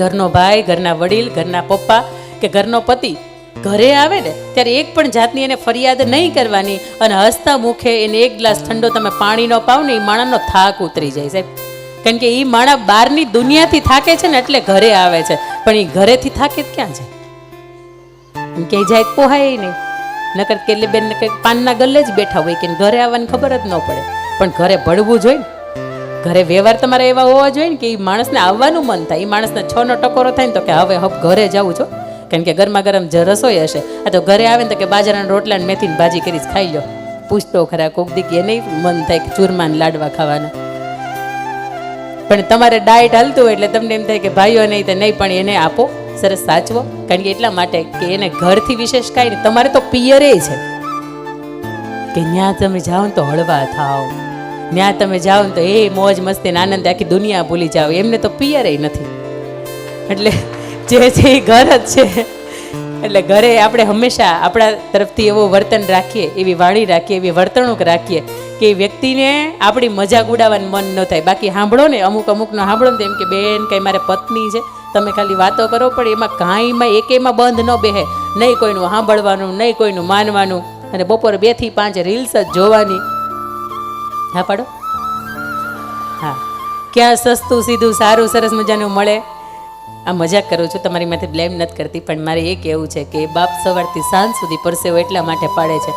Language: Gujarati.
ઘરનો ભાઈ, ઘરના વડીલ, ઘરના પપ્પા કે ઘરનો પતિ ઘરે આવે ને ત્યારે એક પણ જાતની એને ફરિયાદ નહીં કરવાની અને હસતા મુખે એને એક ગ્લાસ ઠંડો તમે પાણીનો પાવ ને એ માણસનો થાક ઉતરી જાય સાહેબ. કારણ કે એ માણસ બહારની દુનિયાથી થાકે છે ને એટલે ઘરે આવે છે, પણ એ ઘરેથી થાકે ક્યાં છે? એમ કે જાય પોહાય નહીં, નકર કેટલી બેન પાનના ગલ્લે જ બેઠા હોય કે ઘરે આવવાની ખબર જ ન પડે. પણ ઘરે ભળવું જોઈએ ને, ઘરે વ્યવહાર તમારે એવા હોવા જોઈએ ને કે એ માણસને આવવાનું મન થાય. એ માણસને 6 નો ટકોરો થાય ને તો કે હવે ઘરે જવું છો, કારણ કે ગરમા ગરમ રસોઈ હશે. આ તો ઘરે આવે ને તો કે બાજરાના રોટલા ને મેથીની ભાજી કરી ખાઈ લો. પૂછતો ખરા કોક દી કે નહીં મન થાય કે ચૂરમાન લાડવા ખાવાના. પણ તમારે ડાયટ હાલતું હોય એટલે તમને એમ થાય કે ભાઈઓ નહીં તો નહીં, પણ એને આપો, સરસ સાચવો. કારણ કે એટલા માટે કે એને ઘરથી વિશેષ કાંઈ નહીં. તમારે તો પિયરે છે કે ત્યાં તમે જાઓ ને તો હળવા થાવ, ત્યાં તમે જાઓ ને તો એ મોજ મસ્તી આનંદ આખી દુનિયા ભૂલી જાઓ. એમને તો પિયરે નથી. એટલે જે છે એ ઘર જ છે. એટલે ઘરે આપણે હંમેશા આપણા તરફથી એવો વર્તન રાખીએ, એવી વાણી રાખીએ, એવી વર્તણૂક રાખીએ કે એ વ્યક્તિને આપણી મજાક ઉડાવવાનું મન ન થાય. બાકી સાંભળો ને અમુકનો સાંભળો ને એમ કે બેન કંઈ મારે પત્ની છે, તમે ખાલી વાતો કરો, પણ એમાં કાંઈમાં એકેમાં બંધ ન બેહે. નહીં કોઈનું સાંભળવાનું, નહીં કોઈનું માનવાનું, અને બપોરે 2 થી 5 રીલ્સ જ જોવાની. હા પાડો. હા, ક્યાં સસ્તું સીધું સારું સરસ મજાનું મળે. આ મજાક કરું છું, તમારી માથે બ્લેમ નથી કરતી, પણ મારે એ કહેવું છે કે બાપ સવારથી સાંજ સુધી પરસેવો એટલા માટે પાડે છે